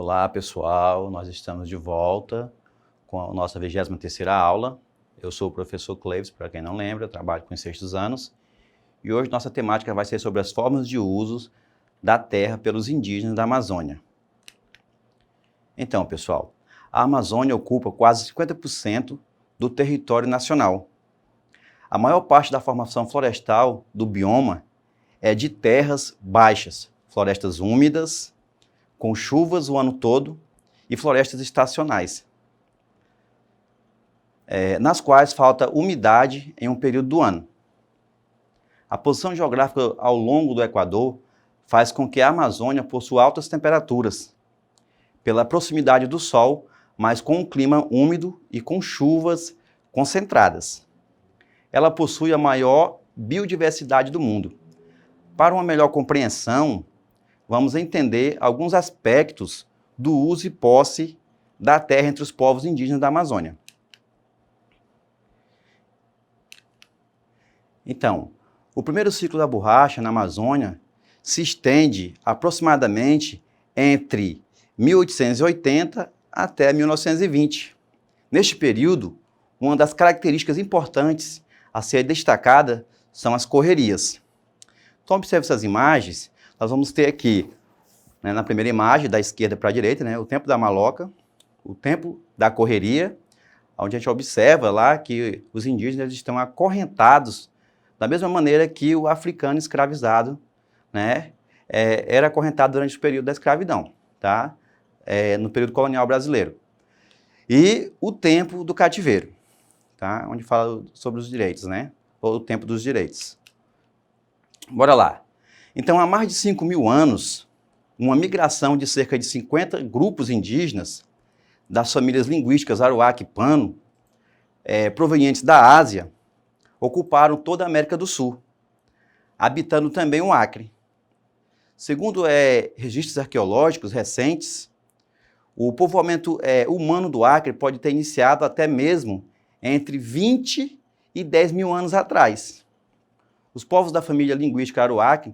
Olá pessoal, nós estamos de volta com a nossa 23ª aula. Eu sou o professor Cleves, para quem não lembra, eu trabalho com sextos anos. E hoje nossa temática vai ser sobre as formas de uso da terra pelos indígenas da Amazônia. Então pessoal, a Amazônia ocupa quase 50% do território nacional. A maior parte da formação florestal do bioma é de terras baixas, florestas úmidas, com chuvas o ano todo, e florestas estacionais, nas quais falta umidade em um período do ano. A posição geográfica ao longo do Equador faz com que a Amazônia possua altas temperaturas, pela proximidade do Sol, mas com um clima úmido e com chuvas concentradas. Ela possui a maior biodiversidade do mundo. Para uma melhor compreensão, vamos entender alguns aspectos do uso e posse da terra entre os povos indígenas da Amazônia. Então, o primeiro ciclo da borracha na Amazônia se estende aproximadamente entre 1880 até 1920. Neste período, uma das características importantes a ser destacada são as correrias. Então, observe essas imagens. Nós vamos ter aqui, na primeira imagem, da esquerda para a direita, o tempo da maloca, o tempo da correria, onde a gente observa lá que os indígenas estão acorrentados da mesma maneira que o africano escravizado, era acorrentado durante o período da escravidão, tá? No período colonial brasileiro. E o tempo do cativeiro, tá? Onde fala sobre os direitos, ou o tempo dos direitos. Bora lá. Então, há mais de 5.000 anos, uma migração de cerca de 50 grupos indígenas das famílias linguísticas Aruac e Pano, provenientes da Ásia, ocuparam toda a América do Sul, habitando também o Acre. Segundo registros arqueológicos recentes, o povoamento humano do Acre pode ter iniciado até mesmo entre 20 e 10.000 anos atrás. Os povos da família linguística Aruac,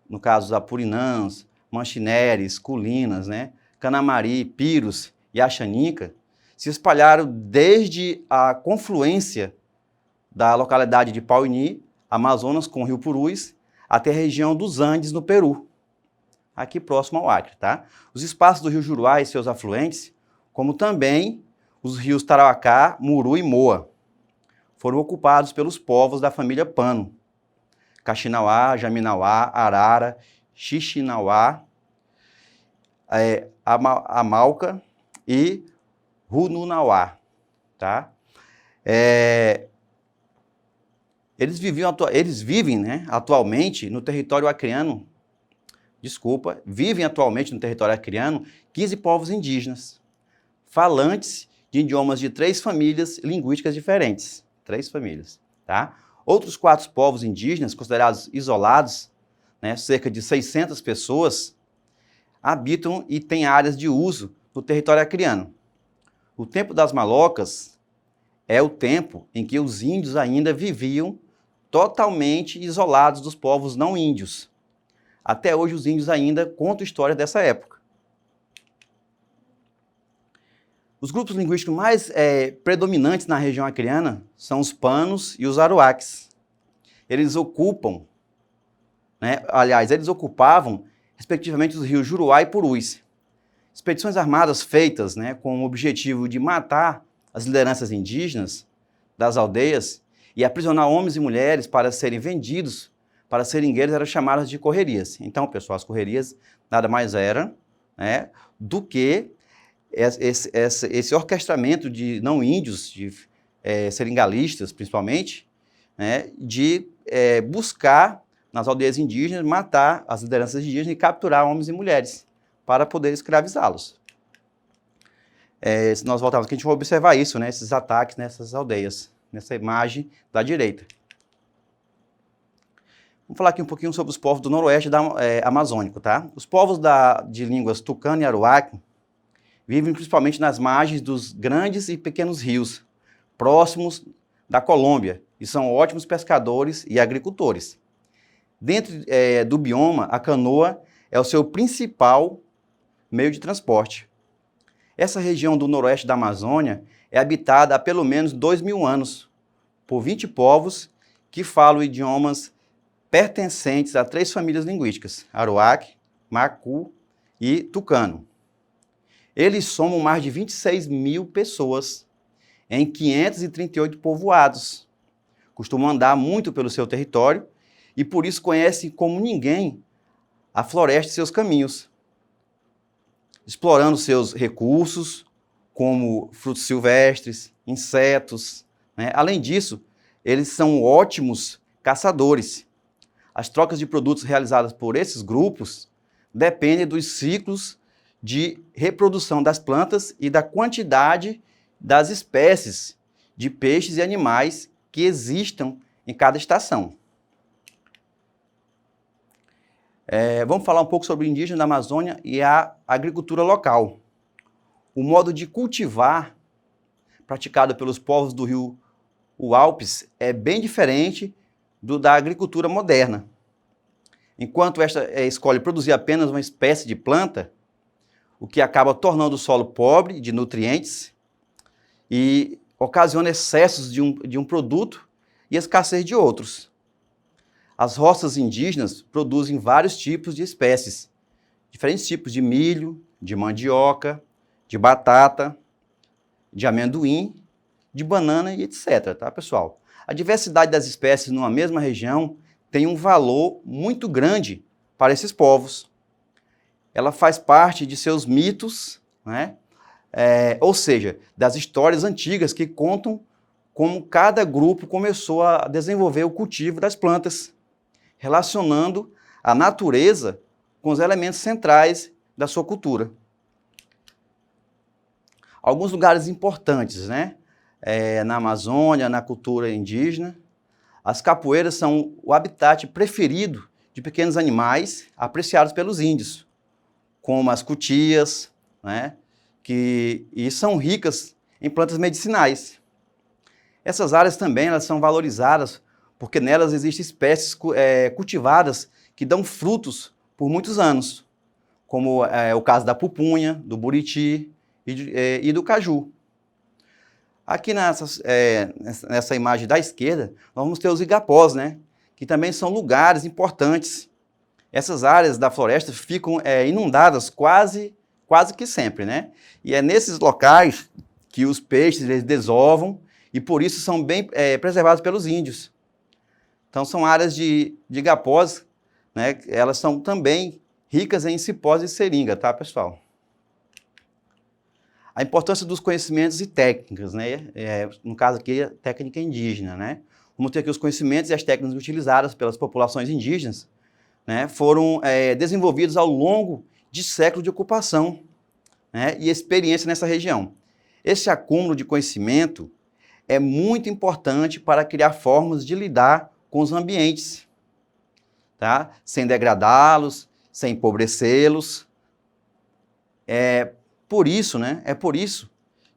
no caso os Apurinãs, Manchineres, Culinas, Canamari, Piros e Axaninca, se espalharam desde a confluência da localidade de Pauini, Amazonas, com o rio Purus, até a região dos Andes, no Peru, aqui próximo ao Acre, tá? Os espaços do rio Juruá e seus afluentes, como também os rios Tarauacá, Muru e Moa, foram ocupados pelos povos da família Pano, Caxinauá, Jaminauá, Arara, Xixinauá, Amalca e Rununauá, tá? Eles vivem atualmente no território acreano, vivem atualmente no território acreano 15 povos indígenas, falantes de idiomas de 3 famílias linguísticas diferentes, 3 famílias, tá? Outros 4 povos indígenas, considerados isolados, cerca de 600 pessoas, habitam e têm áreas de uso no território acreano. O tempo das malocas é o tempo em que os índios ainda viviam totalmente isolados dos povos não índios. Até hoje os índios ainda contam história dessa época. Os grupos linguísticos mais predominantes na região acreana são os panos e os aruaques. Eles ocupam, eles ocupavam, respectivamente, os rios Juruá e Purus. Expedições armadas feitas com o objetivo de matar as lideranças indígenas das aldeias e aprisionar homens e mulheres para serem vendidos para seringueiros eram chamadas de correrias. Então, pessoal, as correrias nada mais eram do que esse orquestramento de não índios, de seringalistas principalmente, de buscar nas aldeias indígenas, matar as lideranças indígenas e capturar homens e mulheres para poder escravizá-los. Se nós voltarmos aqui, a gente vai observar isso, esses ataques nessas aldeias, nessa imagem da direita. Vamos falar aqui um pouquinho sobre os povos do noroeste amazônico, tá? Os povos de línguas tucano e aruaque vivem principalmente nas margens dos grandes e pequenos rios, próximos da Colômbia, e são ótimos pescadores e agricultores. Dentro do bioma, a canoa é o seu principal meio de transporte. Essa região do noroeste da Amazônia é habitada há pelo menos 2.000 anos por 20 povos que falam idiomas pertencentes a 3 famílias linguísticas, Aruac, Macu e Tucano. Eles somam mais de 26.000 pessoas em 538 povoados. Costumam andar muito pelo seu território e por isso conhecem como ninguém a floresta e seus caminhos, explorando seus recursos, como frutos silvestres, insetos, né? Além disso, eles são ótimos caçadores. As trocas de produtos realizadas por esses grupos dependem dos ciclos de reprodução das plantas e da quantidade das espécies de peixes e animais que existam em cada estação. Vamos falar um pouco sobre o indígena da Amazônia e a agricultura local. O modo de cultivar praticado pelos povos do rio Uaupes é bem diferente do da agricultura moderna. Enquanto esta escolhe produzir apenas uma espécie de planta, o que acaba tornando o solo pobre de nutrientes e ocasiona excessos de um produto e escassez de outros. As roças indígenas produzem vários tipos de espécies, diferentes tipos de milho, de mandioca, de batata, de amendoim, de banana e etc, tá, pessoal? A diversidade das espécies numa mesma região tem um valor muito grande para esses povos. Ela faz parte de seus mitos, né? Ou seja, das histórias antigas que contam como cada grupo começou a desenvolver o cultivo das plantas, relacionando a natureza com os elementos centrais da sua cultura. Alguns lugares importantes, né? Na Amazônia, na cultura indígena, as capoeiras são o habitat preferido de pequenos animais apreciados pelos índios, como as cutias, né? E são ricas em plantas medicinais. Essas áreas também elas são valorizadas porque nelas existem espécies cultivadas que dão frutos por muitos anos, como o caso da pupunha, do buriti e do caju. Aqui nessa imagem da esquerda, nós vamos ter os igapós, né? Que também são lugares importantes. Essas áreas da floresta ficam inundadas quase que sempre, né? E é nesses locais que os peixes eles desovam e por isso são bem preservados pelos índios. Então são áreas de igapós, né? Elas são também ricas em cipós e seringa, tá, pessoal? A importância dos conhecimentos e técnicas, né? No caso aqui, a técnica indígena, né? Vamos ter aqui os conhecimentos e as técnicas utilizadas pelas populações indígenas, né? Foram desenvolvidos ao longo de séculos de ocupação, né? E experiência nessa região. Esse acúmulo de conhecimento é muito importante para criar formas de lidar com os ambientes, tá? Sem degradá-los, sem empobrecê-los. Por isso, né? É por isso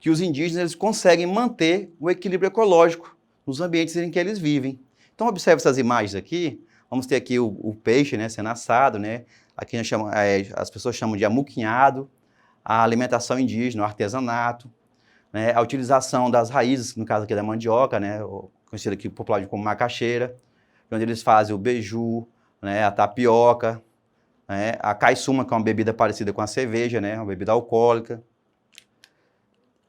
que os indígenas eles conseguem manter o equilíbrio ecológico nos ambientes em que eles vivem. Então, observe essas imagens aqui. Vamos ter aqui o peixe, né, sendo assado, né? Aqui as pessoas chamam de amuquinhado, a alimentação indígena, o artesanato, né? A utilização das raízes, no caso aqui da mandioca, né? Conhecida aqui popularmente como macaxeira, onde eles fazem o beiju, né? A tapioca, a caiçuma, que é uma bebida parecida com a cerveja, né? Uma bebida alcoólica.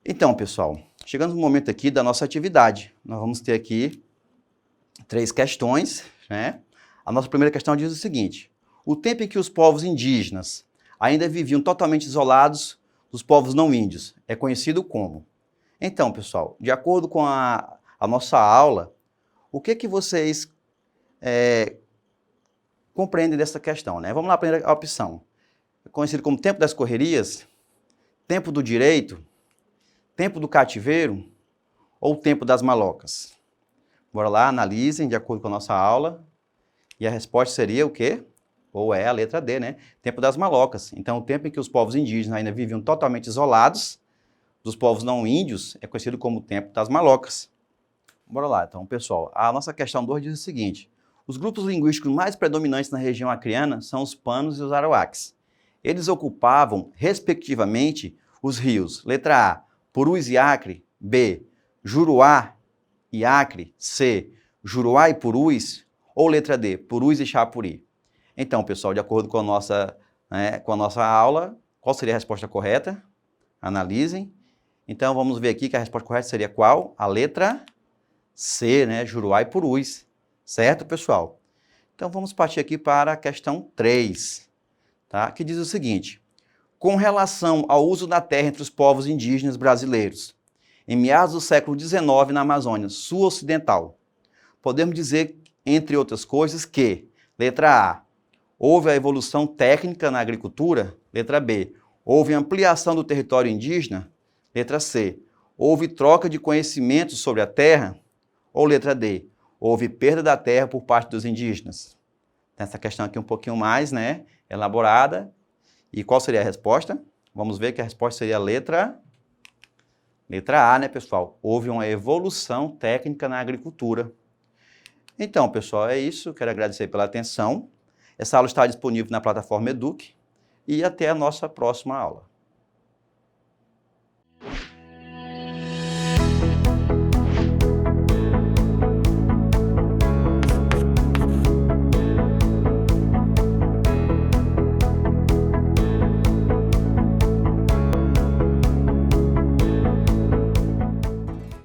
Então, pessoal, chegando no momento aqui da nossa atividade, nós vamos ter aqui 3 questões, né? A nossa primeira questão diz o seguinte: o tempo em que os povos indígenas ainda viviam totalmente isolados dos povos não índios é conhecido como? Então, pessoal, de acordo com a nossa aula, o que vocês compreendem dessa questão, né? Vamos lá, a primeira opção. É conhecido como tempo das correrias, tempo do direito, tempo do cativeiro ou tempo das malocas? Bora lá, analisem de acordo com a nossa aula. E a resposta seria o quê? Ou a letra D, né? Tempo das malocas. Então, o tempo em que os povos indígenas ainda viviam totalmente isolados dos povos não índios é conhecido como o tempo das malocas. Bora lá, então, pessoal. A nossa questão 2 diz o seguinte: os grupos linguísticos mais predominantes na região acreana são os panos e os arawakes. Eles ocupavam, respectivamente, os rios, letra A, Purus e Acre, B, Juruá e Acre, C, Juruá e Purus, ou letra D, Purus e Chapuri. Então, pessoal, de acordo com a nossa aula, qual seria a resposta correta? Analisem. Então, vamos ver aqui que a resposta correta seria qual? A letra C, né? Juruá e Purus. Certo, pessoal? Então, vamos partir aqui para a questão 3, tá? Que diz o seguinte: com relação ao uso da terra entre os povos indígenas brasileiros, em meados do século XIX na Amazônia sul-ocidental, podemos dizer, entre outras coisas, que, letra A, houve a evolução técnica na agricultura, letra B, houve ampliação do território indígena, letra C, houve troca de conhecimentos sobre a terra, ou letra D, houve perda da terra por parte dos indígenas. Essa questão aqui um pouquinho mais, né, elaborada. E qual seria a resposta? Vamos ver que a resposta seria a letra A, né, pessoal? Houve uma evolução técnica na agricultura. Então, pessoal, é isso. Quero agradecer pela atenção. Essa aula está disponível na plataforma Eduque. E até a nossa próxima aula.